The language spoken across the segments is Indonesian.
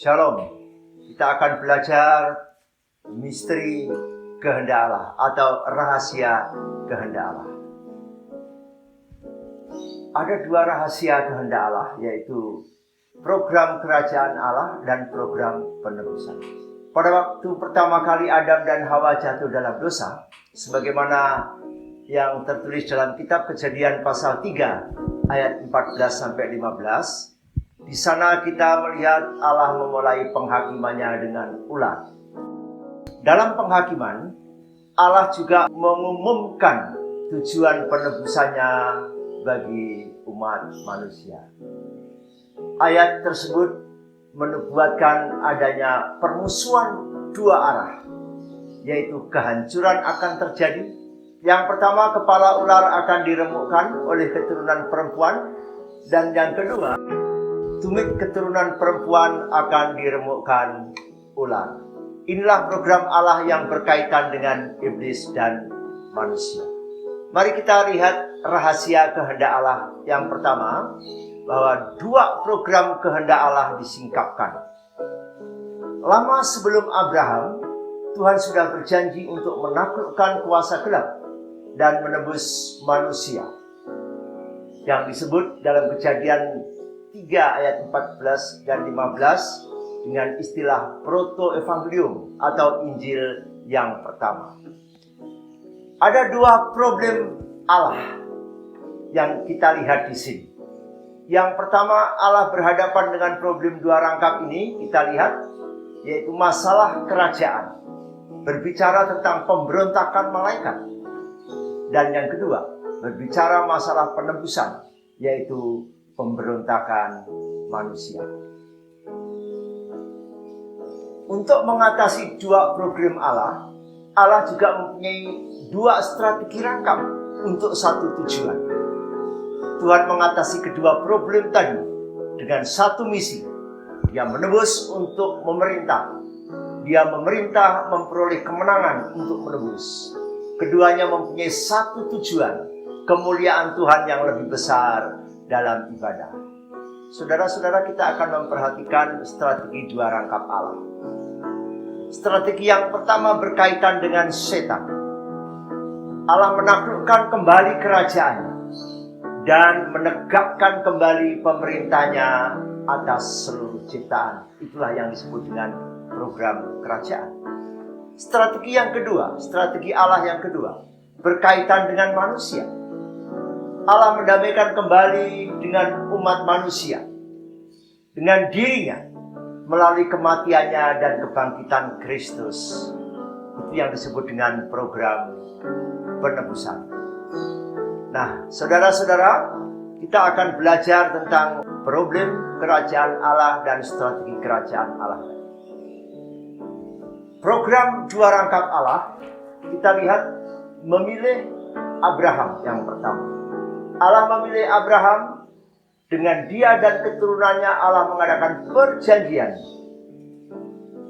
Shalom. Kita akan belajar misteri kehendak Allah atau rahasia kehendak Allah. Ada dua rahasia kehendak Allah, yaitu program kerajaan Allah dan program penebusan. Pada waktu pertama kali Adam dan Hawa jatuh dalam dosa, sebagaimana yang tertulis dalam kitab Kejadian pasal 3 ayat 14-15, di sana kita melihat Allah memulai penghakimannya dengan ular. Dalam penghakiman, Allah juga mengumumkan tujuan penebusannya bagi umat manusia. Ayat tersebut menubuatkan adanya permusuhan dua arah, yaitu kehancuran akan terjadi. Yang pertama, kepala ular akan diremukkan oleh keturunan perempuan, dan yang kedua, tumit keturunan perempuan akan diremukkan ular. Inilah program Allah yang berkaitan dengan iblis dan manusia. Mari kita lihat rahasia kehendak Allah. Yang pertama, bahwa dua program kehendak Allah disingkapkan. Lama sebelum Abraham, Tuhan sudah berjanji untuk menaklukkan kuasa gelap dan menebus manusia, yang disebut dalam Kejadian 3 ayat 14 dan 15 dengan istilah proto-evangelium atau Injil yang pertama. Ada dua problem Allah yang kita lihat di sini. Yang pertama, Allah berhadapan dengan problem dua rangkap ini, kita lihat, yaitu masalah kerajaan, berbicara tentang pemberontakan malaikat. Dan yang kedua, berbicara masalah penebusan, yaitu pemberontakan manusia. Untuk mengatasi dua program Allah, Allah juga mempunyai dua strategi rangkap untuk satu tujuan. Tuhan mengatasi kedua problem tadi dengan satu misi. Dia menebus untuk memerintah. Dia memerintah memperoleh kemenangan untuk menebus. Keduanya mempunyai satu tujuan, kemuliaan Tuhan yang lebih besar dalam ibadah. Saudara-saudara, kita akan memperhatikan strategi dua rangkap Allah. Strategi yang pertama berkaitan dengan setan. Allah menaklukkan kembali kerajaannya dan menegakkan kembali pemerintahnya atas seluruh ciptaan. Itulah yang disebut dengan program kerajaan. Strategi yang kedua, strategi Allah yang kedua, berkaitan dengan manusia. Allah mendamaikan kembali dengan umat manusia, dengan dirinya, melalui kematiannya dan kebangkitan Kristus. Itu yang disebut dengan program penebusan. Nah, saudara-saudara, kita akan belajar tentang problem kerajaan Allah dan strategi kerajaan Allah. Program dua rangkap Allah, kita lihat memilih Abraham yang pertama. Allah memilih Abraham, dengan dia dan keturunannya Allah mengadakan perjanjian.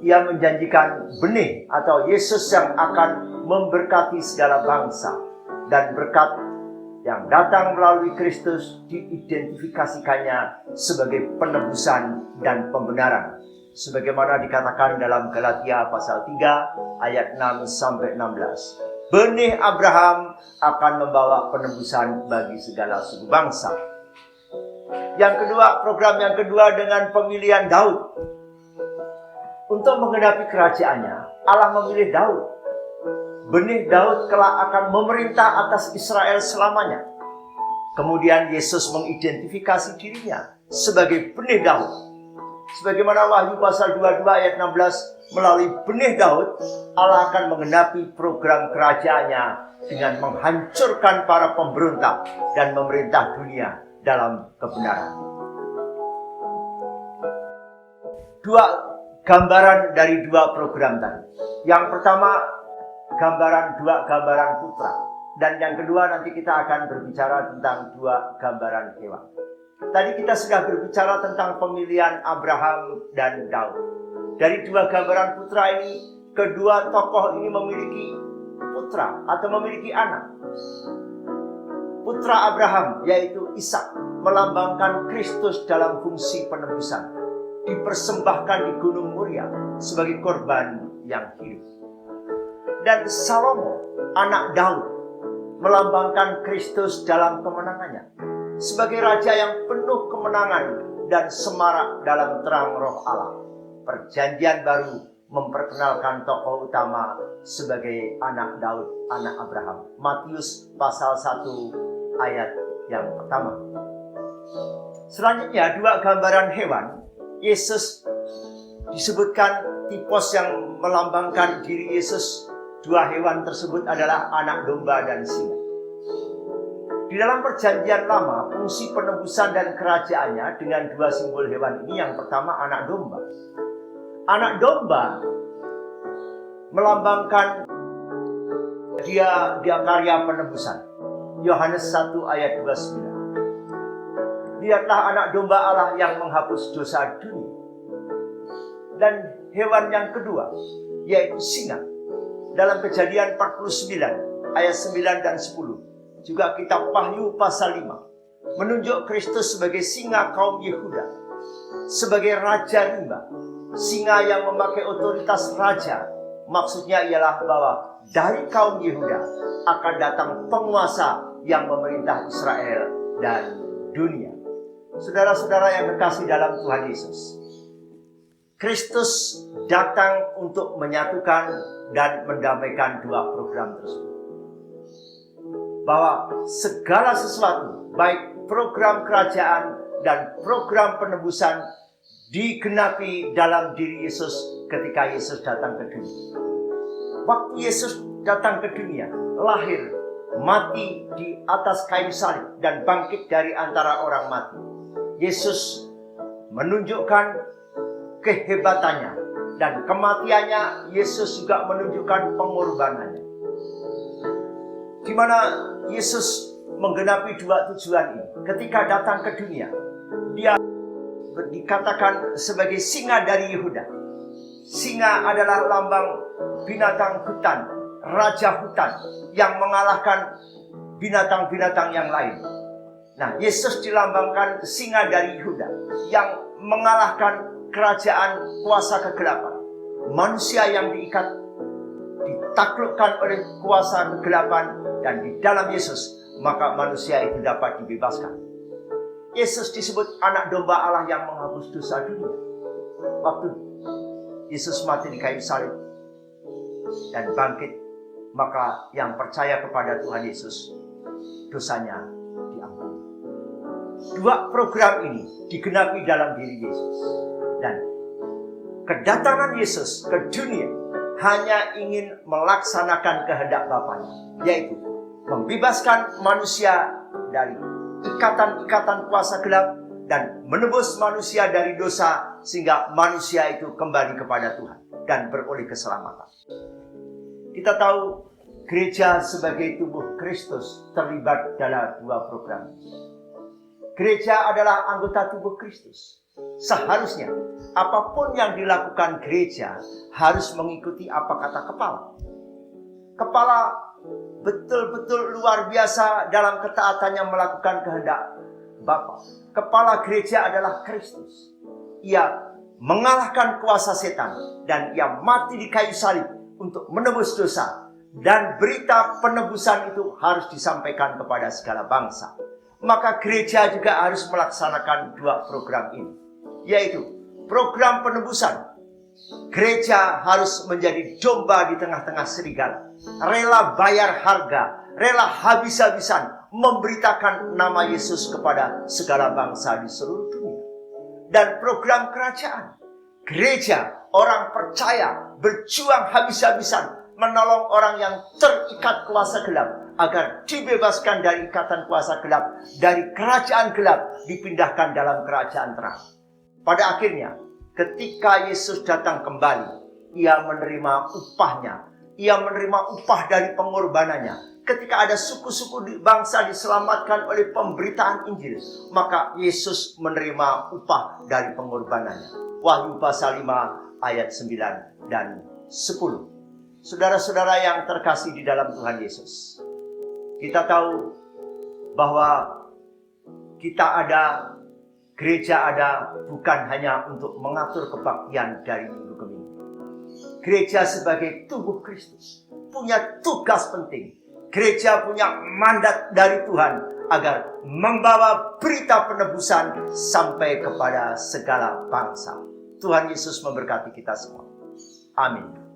Ia menjanjikan benih atau Yesus yang akan memberkati segala bangsa, dan berkat yang datang melalui Kristus diidentifikasikannya sebagai penebusan dan pembenaran, sebagaimana dikatakan dalam Galatia pasal 3 ayat 6-16. Benih Abraham akan membawa penebusan bagi segala suku bangsa. Yang kedua, program yang kedua dengan pemilihan Daud. Untuk menggenapi kerajaannya, Allah memilih Daud. Benih Daud kelak akan memerintah atas Israel selamanya. Kemudian Yesus mengidentifikasi dirinya sebagai benih Daud. Sebagaimana Wahyu pasal 22 ayat 16, melalui benih Daud, Allah akan menggenapi program kerajaannya dengan menghancurkan para pemberontak dan memerintah dunia dalam kebenaran. Dua gambaran dari dua program tadi. Yang pertama, dua gambaran putra. Dan yang kedua, nanti kita akan berbicara tentang dua gambaran hewan. Tadi kita sudah berbicara tentang pemilihan Abraham dan Daud. Dari dua gambaran putra ini, kedua tokoh ini memiliki putra atau memiliki anak. Putra Abraham, yaitu Ishak, melambangkan Kristus dalam fungsi penebusan. dipersembahkan di Gunung Moria sebagai korban yang hidup. Dan Salomo, anak Daud, melambangkan Kristus dalam kemenangannya sebagai raja yang penuh kemenangan dan semarak dalam terang roh Allah. Perjanjian baru memperkenalkan tokoh utama sebagai anak Daud, anak Abraham. Matius pasal 1 ayat yang pertama. Selanjutnya, dua gambaran hewan. Yesus disebutkan tipos yang melambangkan diri Yesus. Dua hewan tersebut adalah anak domba dan singa. Di dalam perjanjian lama, fungsi penebusan dan kerajaannya dengan dua simbol hewan ini. Yang pertama, anak domba. Anak domba melambangkan dia karya penebusan. Yohanes 1 ayat 29. Lihatlah anak domba Allah yang menghapus dosa dunia. Dan hewan yang kedua, yaitu singa. Dalam Kejadian 49 ayat 9 dan 10. Juga kitab Wahyu pasal 5 menunjuk Kristus sebagai singa kaum Yehuda, sebagai raja rimba, singa yang memakai otoritas raja. Maksudnya ialah bahwa dari kaum Yehuda akan datang penguasa yang memerintah Israel dan dunia. Saudara-saudara yang kekasih dalam Tuhan Yesus, Kristus datang untuk menyatukan dan mendamaikan dua program tersebut. Bahwa segala sesuatu, baik program kerajaan dan program penebusan, digenapi dalam diri Yesus ketika Yesus datang ke dunia. Waktu Yesus datang ke dunia, lahir, mati di atas kayu salib, dan bangkit dari antara orang mati, Yesus menunjukkan kehebatannya, dan kematiannya Yesus juga menunjukkan pengorbanannya. Di mana Yesus menggenapi dua tujuan ini. Ketika datang ke dunia, dia dikatakan sebagai singa dari Yehuda. Singa adalah lambang binatang hutan, raja hutan yang mengalahkan binatang-binatang yang lain. Nah, Yesus dilambangkan singa dari Yehuda yang mengalahkan kerajaan kuasa kegelapan. Manusia yang diikat, ditaklukkan oleh kuasa kegelapan, dan di dalam Yesus maka manusia itu dapat dibebaskan. Yesus disebut anak domba Allah yang menghapus dosa dunia. Waktu Yesus mati di kayu salib dan bangkit, maka yang percaya kepada Tuhan Yesus, dosanya diampuni. Dua program ini digenapi dalam diri Yesus. Dan kedatangan Yesus ke dunia hanya ingin melaksanakan kehendak Bapanya, yaitu membebaskan manusia dari ikatan-ikatan kuasa gelap dan menebus manusia dari dosa sehingga manusia itu kembali kepada Tuhan dan beroleh keselamatan. Kita tahu gereja sebagai tubuh Kristus terlibat dalam dua program. Gereja adalah anggota tubuh Kristus. Seharusnya apapun yang dilakukan gereja harus mengikuti apa kata kepala. Kepala betul-betul luar biasa dalam ketaatannya melakukan kehendak Bapa. Kepala gereja adalah Kristus. Ia mengalahkan kuasa setan dan ia mati di kayu salib untuk menebus dosa. Dan berita penebusan itu harus disampaikan kepada segala bangsa. Maka gereja juga harus melaksanakan dua program ini, yaitu program penebusan. Gereja harus menjadi domba di tengah-tengah serigala, rela bayar harga, rela habis-habisan memberitakan nama Yesus kepada segala bangsa di seluruh dunia. Dan program kerajaan, gereja, orang percaya berjuang habis-habisan menolong orang yang terikat kuasa gelap agar dibebaskan dari ikatan kuasa gelap, dari kerajaan gelap dipindahkan dalam kerajaan terang. Pada akhirnya, ketika Yesus datang kembali, ia menerima upahnya, ia menerima upah dari pengorbanannya. Ketika ada suku-suku bangsa diselamatkan oleh pemberitaan Injil, maka Yesus menerima upah dari pengorbanannya. Wahyu pasal 5 ayat 9 dan 10. Saudara-saudara yang terkasih di dalam Tuhan Yesus, kita tahu bahwa kita ada Gereja ada bukan hanya untuk mengatur kebaktian dari minggu ke minggu. Gereja sebagai tubuh Kristus punya tugas penting. Gereja punya mandat dari Tuhan agar membawa berita penebusan sampai kepada segala bangsa. Tuhan Yesus memberkati kita semua. Amin.